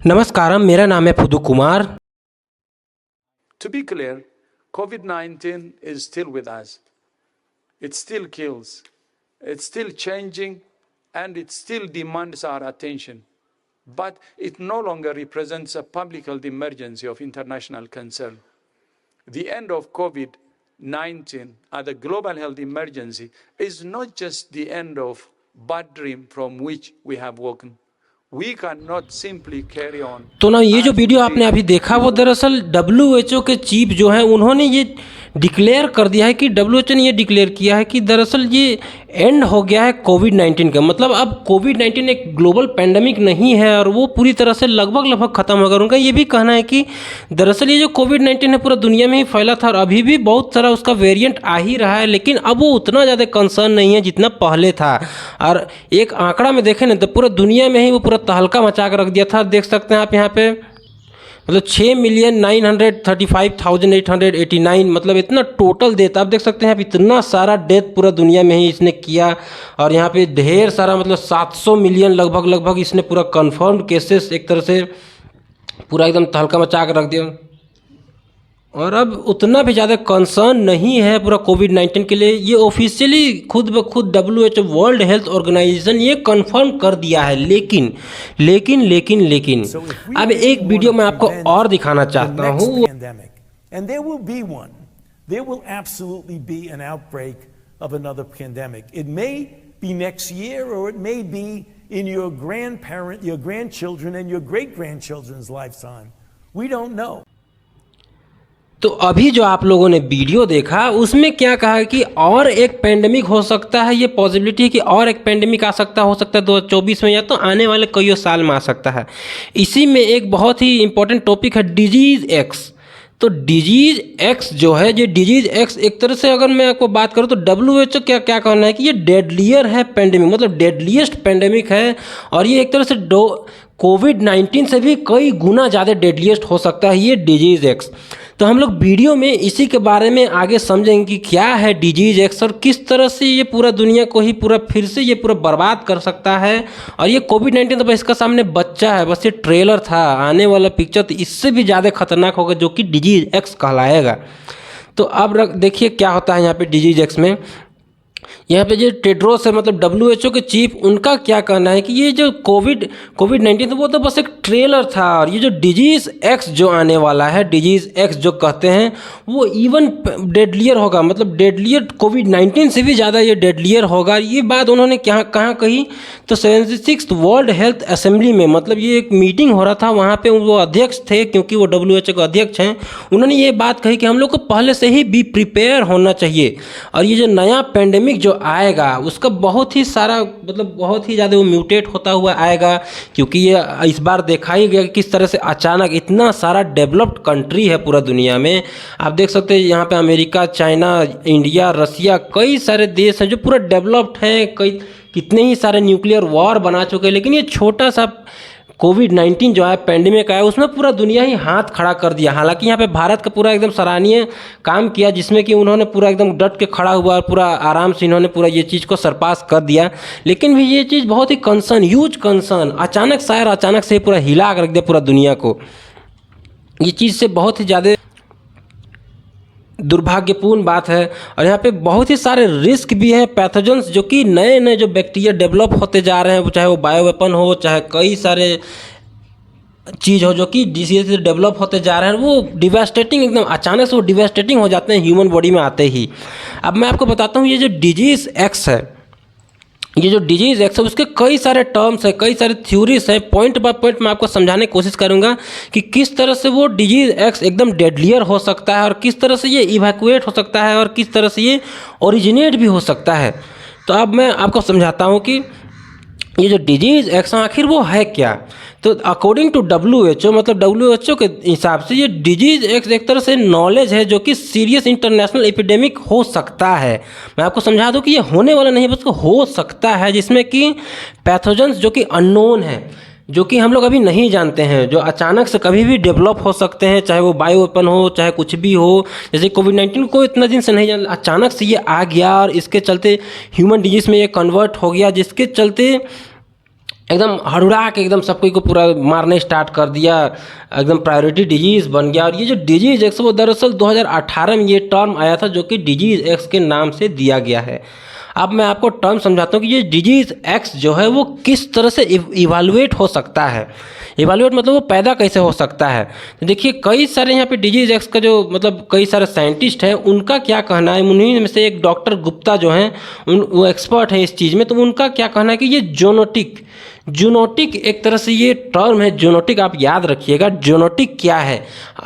नमस्कारम, मेरा नाम है पुदु Kumar. To be clear, COVID-19 is still with us. It still kills. It's still changing and it still demands our attention. But it no longer represents a public health emergency of international concern. The end of COVID-19 as a global health emergency is not just the end of bad dream from which we have woken. We cannot simply carry on. तो ना ये जो as video we आपने did अभी देखा वो before. दरअसल WHO के चीफ जो हैं उन्होंने ये डिक्लेयर कर दिया है कि WHO ने ये डिक्लेयर किया है कि दरअसल ये एंड हो गया है कोविड-19 का। मतलब अब कोविड-19 एक ग्लोबल पैंडमिक नहीं है और वो पूरी तरह से लगभग ख़त्म हो गया। उनका ये भी कहना है कि दरअसल ये जो कोविड-19 है पूरा दुनिया में ही फैला था और अभी भी बहुत सारा उसका वेरिएंट आ ही रहा है, लेकिन अब वो उतना ज़्यादा कंसर्न नहीं है जितना पहले था। और एक आंकड़ा में देखें ना तो पूरा दुनिया में ही वो पूरा तहलका मचा कर रख दिया था। देख सकते हैं आप यहाँ पे, मतलब 6,935,889, मतलब इतना टोटल डेथ आप देख सकते हैं आप, इतना सारा डेथ पूरा दुनिया में ही इसने किया। और यहाँ पे ढेर सारा मतलब 700 मिलियन लगभग इसने पूरा कंफर्म केसेस एक तरह से पूरा एकदम तहलका मचा कर रख दिया। और अब उतना भी ज़्यादा कंसर्न नहीं है पूरा कोविड-19 के लिए। ये ऑफिशियली खुद ब खुद WHO वर्ल्ड हेल्थ ऑर्गेनाइजेशन ये कंफर्म कर दिया है। लेकिन अब एक वीडियो मैं आपको और दिखाना चाहता हूँ। And there will be one. There will absolutely be an outbreak of another pandemic. It may be next year or it may be in your grandchildren and your great-grandchildren's lifetime. We don't know. तो अभी जो आप लोगों ने video देखा उसमें क्या कहा कि और एक पेंडेमिक हो सकता है, ये पॉसिबिलिटी है कि और एक पेंडेमिक आ सकता हो सकता है 2024 में या तो आने वाले कई साल में आ सकता है। इसी में एक बहुत ही इंपॉर्टेंट टॉपिक है डिजीज़ एक्स। तो डिजीज़ एक्स जो है, ये डिजीज़ एक्स एक तरह से अगर मैं आपको बात करूँ तो WHO क्या कहना है कि ये डेडलियर है पेंडेमिक, मतलब डेडलीस्ट पेंडेमिक है। और ये एक तरह से कोविड-19 से भी कई गुना ज़्यादा डेडलीस्ट हो सकता है ये डिजीज़ एक्स। तो हम लोग वीडियो में इसी के बारे में आगे समझेंगे कि क्या है डिजीज़ एक्स और किस तरह से ये पूरा दुनिया को ही पूरा फिर से ये पूरा बर्बाद कर सकता है। और ये कोविड-19 तो बस इसका सामने बच्चा है, बस ये ट्रेलर था। आने वाला पिक्चर तो इससे भी ज़्यादा खतरनाक होगा जो कि डिजीज़ एक्स कहलाएगा। तो अब देखिए क्या होता है यहाँ पे डिजीज़ एक्स में। यहाँ पे जो टेड्रोस है मतलब WHO के चीफ, उनका क्या कहना है कि ये जो कोविड-19 था वो तो बस एक ट्रेलर था। और ये जो डिजीज़ एक्स जो आने वाला है, डिजीज़ एक्स जो कहते हैं वो इवन डेडलियर होगा, मतलब डेडलियर कोविड-19 से भी ज़्यादा ये डेडलियर होगा। ये बात उन्होंने कहाँ कही तो 76th वर्ल्ड हेल्थ असेंबली में, मतलब ये एक मीटिंग हो रहा था, वहाँ पे वो अध्यक्ष थे क्योंकि वो WHO के अध्यक्ष हैं। उन्होंने ये बात कही कि हम लोग को पहले से ही बी प्रिपेयर होना चाहिए। और ये जो नया पेंडेमिक जो आएगा उसका बहुत ही सारा मतलब बहुत ही ज़्यादा वो म्यूटेट होता हुआ आएगा, क्योंकि ये इस बार देखा ही गया कि किस तरह से अचानक इतना सारा डेवलप्ड कंट्री है पूरा दुनिया में। आप देख सकते हैं यहाँ पे अमेरिका, चाइना, इंडिया, रसिया, कई सारे देश हैं जो पूरा डेवलप्ड हैं, कितने ही सारे न्यूक्लियर वॉर बना चुके हैं। लेकिन ये छोटा सा कोविड-19 जो है पेंडेमिक आया उसमें पूरा दुनिया ही हाथ खड़ा कर दिया। हालांकि यहाँ पे भारत का पूरा एकदम सराहनीय काम किया, जिसमें कि उन्होंने पूरा एकदम डट के खड़ा हुआ और पूरा आराम से इन्होंने पूरा ये चीज़ को सरपास कर दिया। लेकिन भी ये चीज़ बहुत ही ह्यूज कंसर्न अचानक से पूरा हिला कर रख दिया पूरा दुनिया को। ये चीज़ से बहुत ही ज़्यादा दुर्भाग्यपूर्ण बात है। और यहाँ पे बहुत ही सारे रिस्क भी हैं, पैथोजेंस जो कि नए जो बैक्टीरिया डेवलप होते जा रहे हैं, चाहे वो बायो वेपन हो, चाहे कई सारे चीज़ हो जो कि डिसीज से डेवलप होते जा रहे हैं, वो डिवास्टेटिंग एकदम अचानक से वो डिवास्टेटिंग हो जाते हैं ह्यूमन बॉडी में आते ही। अब मैं आपको बताता हूँ ये जो डिजीज़ एक्स है, ये जो डिजीज़ एक्स है उसके कई सारे टर्म्स है, कई सारे थ्योरीज है। पॉइंट बाय पॉइंट मैं आपको समझाने की कोशिश करूंगा कि किस तरह से वो डिजीज़ एक्स एकदम डेडलियर हो सकता है और किस तरह से ये इवैक्यूएट हो सकता है और किस तरह से ये ओरिजिनेट भी हो सकता है। तो अब मैं आपको समझाता हूँ कि ये जो डिजीज़ एक्स आखिर वो है क्या। तो अकॉर्डिंग टू WHO, मतलब WHO के हिसाब से ये डिजीज़ एक्स एक तरह से नॉलेज है जो कि सीरियस इंटरनेशनल एपिडेमिक हो सकता है। मैं आपको समझा दूं कि ये होने वाला नहीं बस हो सकता है, जिसमें कि पैथोजेंस जो कि अननोन है, जो कि हम लोग अभी नहीं जानते हैं, जो अचानक से कभी भी डेवलप हो सकते हैं, चाहे वो बायो वेपन हो चाहे कुछ भी हो। जैसे कोविड-19 को इतना दिन से नहीं जान, अचानक से ये आ गया और इसके चलते ह्यूमन डिजीज़ में ये कन्वर्ट हो गया, जिसके चलते एकदम हड़ुड़ा के एकदम सब कोई को पूरा मारने स्टार्ट कर दिया, एकदम प्रायोरिटी डिजीज़ बन गया। और ये जो डिजीज़ एक्स वो दरअसल 2018 में ये टर्म आया था जो कि डिजीज़ एक्स के नाम से दिया गया है। अब मैं आपको टर्म समझाता हूँ कि ये डिजीज़ एक्स जो है वो किस तरह से इवाल्युएट हो सकता है। इवाल्युएट मतलब वो पैदा कैसे हो सकता है। तो देखिए कई सारे यहाँ पे डिजीज़ एक्स का जो मतलब कई सारे साइंटिस्ट हैं उनका क्या कहना है, उन्हीं में से एक डॉक्टर गुप्ता जो हैं वो एक्सपर्ट हैं इस चीज़ में। तो उनका क्या कहना है कि ये जूनोटिक एक तरह से ये टर्म है जूनोटिक, आप याद रखिएगा जूनोटिक क्या है।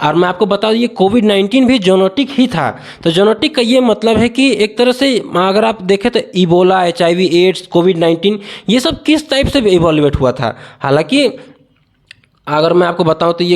और मैं आपको बता दूँ ये कोविड-19 भी जूनोटिक ही था। तो जूनोटिक का ये मतलब है कि एक तरह से अगर आप देखें तो इबोला, HIV, एड्स, कोविड-19 ये सब किस टाइप से इवोल्यूएट हुआ था। हालांकि अगर मैं आपको बताऊं तो ये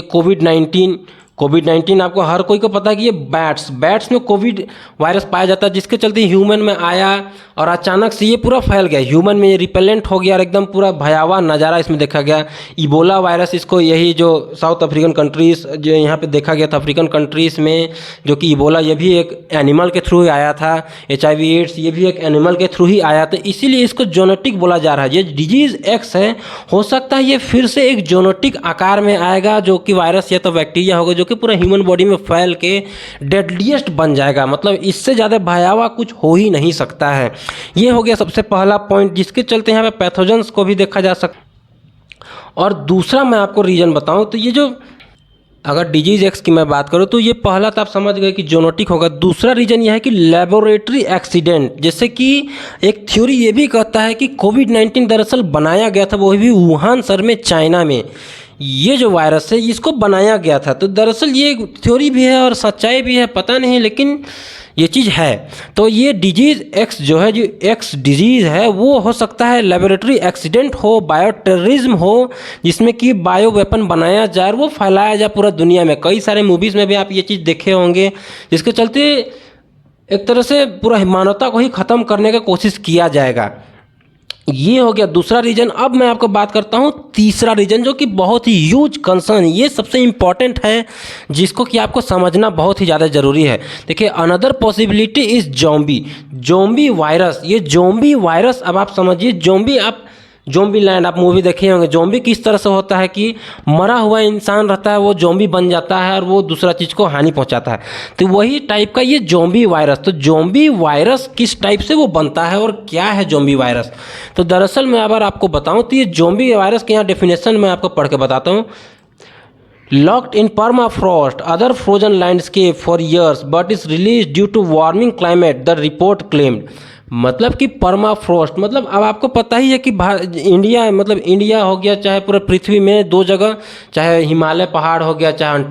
कोविड-19 आपको हर कोई को पता है कि ये बैट्स में कोविड वायरस पाया जाता है, जिसके चलते ह्यूमन में आया और अचानक से ये पूरा फैल गया ह्यूमन में, ये रिपेलेंट हो गया और एकदम पूरा भयावह नज़ारा इसमें देखा गया। इबोला वायरस इसको यही जो साउथ अफ्रीकन कंट्रीज़ जो यहाँ पे देखा गया था अफ्रीकन कंट्रीज़ में, जो कि इबोला ये भी एक एनिमल के थ्रू ही आया था। HIV एड्स ये भी एक एनिमल के थ्रू ही आया था, इसीलिए इसको जोनेटिक बोला जा रहा है। ये डिजीज़ एक्स है, हो सकता है ये फिर से एक जोनेटिक आकार में आएगा जो कि वायरस या तो बैक्टीरिया होगा जो कि पूरा ह्यूमन बॉडी में फैल के डेडलीस्ट बन जाएगा। मतलब इससे ज़्यादा भयावह कुछ हो ही नहीं सकता है। ये हो गया सबसे पहला पॉइंट जिसके चलते यहाँ पे पैथोजेंस को भी देखा जा सकता। और दूसरा मैं आपको रीजन बताऊं तो ये जो अगर डिजीज एक्स की मैं बात करूं तो ये पहला तो आप समझ गए कि जोनोटिक होगा। दूसरा रीजन यह है कि लेबोरेटरी एक्सीडेंट, जैसे कि एक थ्योरी ये भी कहता है कि कोविड-19 दरअसल बनाया गया था वो भी वुहान शहर में चाइना में। ये जो वायरस है इसको बनाया गया था। तो दरअसल ये थ्योरी भी है और सच्चाई भी है, पता नहीं, लेकिन ये चीज़ है। तो ये डिजीज़ एक्स जो है, जो एक्स डिजीज़ है वो हो सकता है लेबोरेटरी एक्सीडेंट हो, बायो टेररिज्म हो, जिसमें कि बायो वेपन बनाया जाए और वो फैलाया जाए पूरा दुनिया में। कई सारे मूवीज़ में भी आप ये चीज़ देखे होंगे, जिसके चलते एक तरह से पूरा मानवता को ही ख़त्म करने का कोशिश किया जाएगा। ये हो गया दूसरा रीजन। अब मैं आपको बात करता हूँ तीसरा रीजन जो कि बहुत ही ह्यूज कंसर्न, ये सबसे इम्पॉर्टेंट है जिसको कि आपको समझना बहुत ही ज़्यादा ज़रूरी है। देखिए another possibility is zombie virus. ये जोम्बी वायरस, अब आप समझिए जोम्बी लैंड आप मूवी देखे होंगे। जोम्बी किस तरह से होता है कि मरा हुआ इंसान रहता है, वो जोम्बी बन जाता है और वो दूसरा चीज़ को हानि पहुंचाता है। तो वही टाइप का ये जोम्बी वायरस। तो जोम्बी वायरस किस टाइप से वो बनता है और क्या है जोम्बी वायरस। तो दरअसल मैं अगर आपको बताऊं तो ये जोम्बी वायरस के यहाँ डेफिनेशन मैं आपको पढ़ के बताता हूँ। Locked in permafrost, other frozen landscape for years, but is released due to warming climate, the report claimed। मतलब कि परमाफ्रोस्ट मतलब अब आपको पता ही है कि इंडिया हो गया, चाहे पूरे पृथ्वी में दो जगह, चाहे हिमालय पहाड़ हो गया, चाहे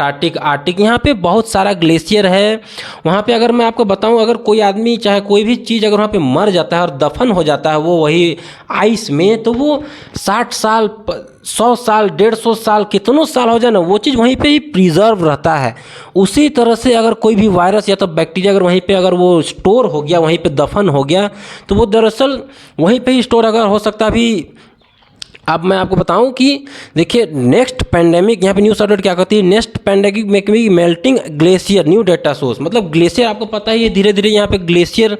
आर्टिक, यहाँ पे बहुत सारा ग्लेशियर है। वहाँ पे अगर मैं आपको बताऊँ, अगर कोई आदमी चाहे कोई भी चीज़ अगर वहाँ पे मर जाता है और दफन हो जाता है वो वही आइस में, तो वो 60 साल 100 साल 150 साल कितनों साल हो जाए ना, वो चीज़ वहीं पे ही प्रिजर्व रहता है। उसी तरह से अगर कोई भी वायरस या तो बैक्टीरिया अगर वहीं पे अगर वो स्टोर हो गया, वहीं पे दफन हो गया, तो वो दरअसल वहीं पे ही स्टोर अगर हो सकता है। अभी अब मैं आपको बताऊं कि देखिए नेक्स्ट पैंडेमिक, यहाँ पे न्यूज़ अपडेट क्या कहती है, नेक्स्ट पैंडेमिक में भी melting glacier new data source. मतलब ग्लेशियर आपको पता ही है धीरे धीरे यहाँ पे ग्लेशियर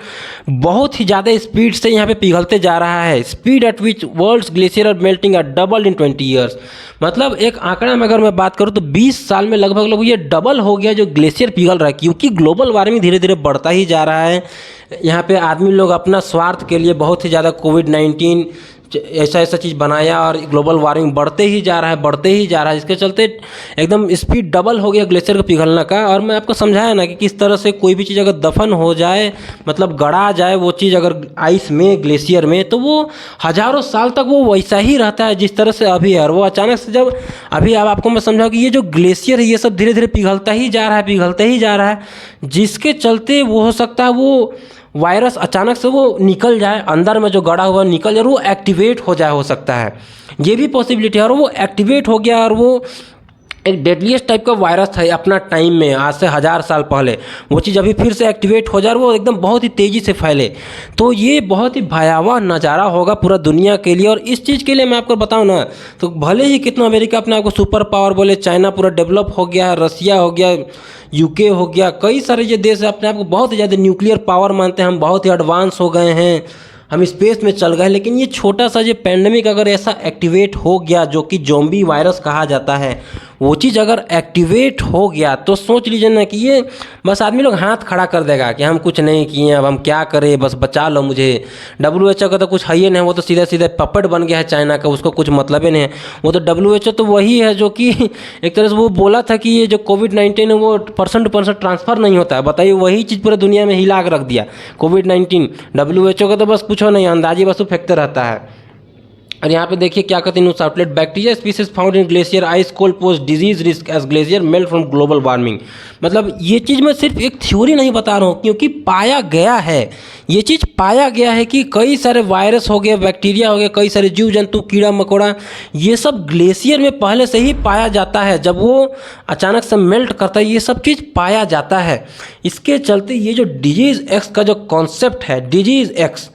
बहुत ही ज़्यादा स्पीड से यहाँ पे पिघलते जा रहा है। Speed at which world's glacier are melting are double in 20 years. मतलब एक आंकड़ा में अगर मैं बात करूँ तो 20 साल में लगभग ये डबल हो गया जो ग्लेशियर पिघल रहा है, क्योंकि ग्लोबल वार्मिंग धीरे धीरे बढ़ता ही जा रहा है। यहाँ पे आदमी लोग अपना स्वार्थ के लिए बहुत ही ज़्यादा कोविड-19 ऐसा चीज़ बनाया और ग्लोबल वार्मिंग बढ़ते ही जा रहा है। इसके चलते एकदम स्पीड डबल हो गया ग्लेशियर का पिघलने का। और मैं आपको समझाया ना कि किस तरह से कोई भी चीज़ अगर दफन हो जाए, मतलब गड़ा जाए वो चीज़ अगर आइस में, ग्लेशियर में, तो वो हज़ारों साल तक वो वैसा ही रहता है जिस तरह से अभी है। और वो अचानक से जब अभी अब आपको मैं समझाऊँ कि ये जो ग्लेशियर है ये सब धीरे धीरे पिघलता ही जा रहा है, जिसके चलते वो हो सकता है वो वायरस अचानक से वो निकल जाए, अंदर में जो गड़ा हुआ निकल जाए, वो एक्टिवेट हो जाए, हो सकता है ये भी पॉसिबिलिटी है। और वो एक्टिवेट हो गया और वो एक डेडलीस्ट टाइप का वायरस था अपना टाइम में, आज से 1000 साल पहले, वो चीज़ अभी फिर से एक्टिवेट हो जाए और वो एकदम बहुत ही तेज़ी से फैले। तो ये बहुत ही भयावह नज़ारा होगा पूरा दुनिया के लिए। और इस चीज़ के लिए मैं आपको बताऊं ना, तो भले ही कितना अमेरिका अपने आपको सुपर पावर बोले, चाइना पूरा डेवलप हो गया है, रसिया हो गया, UK हो गया, कई सारे ये देश अपने आप को बहुत ज़्यादा न्यूक्लियर पावर मानते हैं, हम बहुत ही एडवांस हो गए हैं, हम स्पेस में चल गए, लेकिन ये छोटा सा जो पैंडमिक अगर ऐसा एक्टिवेट हो गया, जो कि ज़ॉम्बी वायरस कहा जाता है, वो चीज़ अगर एक्टिवेट हो गया तो सोच लीजिए ना कि ये बस आदमी लोग हाथ खड़ा कर देगा कि हम कुछ नहीं किए, अब हम क्या करें, बस बचा लो मुझे। WHO का तो कुछ है ही नहीं, वो तो सीधा सीधा पपेट बन गया है चाइना का, उसको कुछ मतलब ही नहीं है। वो तो WHO तो वही है जो कि एक तरह से वो बोला था कि ये जो कोविड-19 है वो पर्सन टू पर्सन ट्रांसफ़र नहीं होता है। बताइए, वही चीज़ पूरे दुनिया में हिला के रख दिया कोविड-19। WHO का तो बस कुछ नहीं, अंदाजी बस वो फेंकते रहता है। और यहाँ पे देखिए क्या कहते हैं news outlet, bacteria species found in glacier ice could pose disease risk as glacier melt from global warming. मतलब ये चीज़ मैं सिर्फ एक थ्योरी नहीं बता रहा हूँ, क्योंकि पाया गया है, ये चीज़ पाया गया है कि कई सारे वायरस हो गए, बैक्टीरिया हो गए, कई सारे जीव जंतु, कीड़ा मकोड़ा, ये सब ग्लेशियर में पहले से ही पाया जाता है। जब वो अचानक से मेल्ट करता है, ये सब चीज़ पाया जाता है। इसके चलते ये जो डिजीज़ एक्स का जो कॉन्सेप्ट है, डिजीज़ एक्स,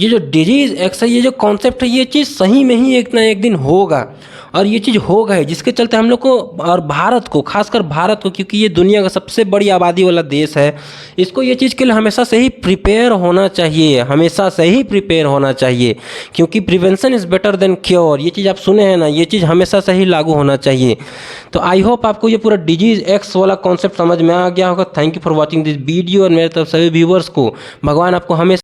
ये जो डिजीज़ एक्स है, ये जो कॉन्सेप्ट है, ये चीज़ सही में ही एक ना एक दिन होगा, और ये चीज़ हो गई, जिसके चलते हम लोग को और भारत को, खासकर भारत को, क्योंकि ये दुनिया का सबसे बड़ी आबादी वाला देश है, इसको ये चीज़ के लिए हमेशा से ही प्रिपेयर होना चाहिए, हमेशा से ही प्रिपेयर होना चाहिए, क्योंकि prevention is better than cure. ये चीज़ आप सुने हैं ना, ये चीज़ हमेशा से ही लागू होना चाहिए। तो आई होप आपको ये पूरा डिजीज़ एक्स वाला कॉन्सेप्ट समझ में आ गया होगा। Thank you for watching this video, और मेरे तरफ सभी व्यूवर्स को भगवान आपको हमेशा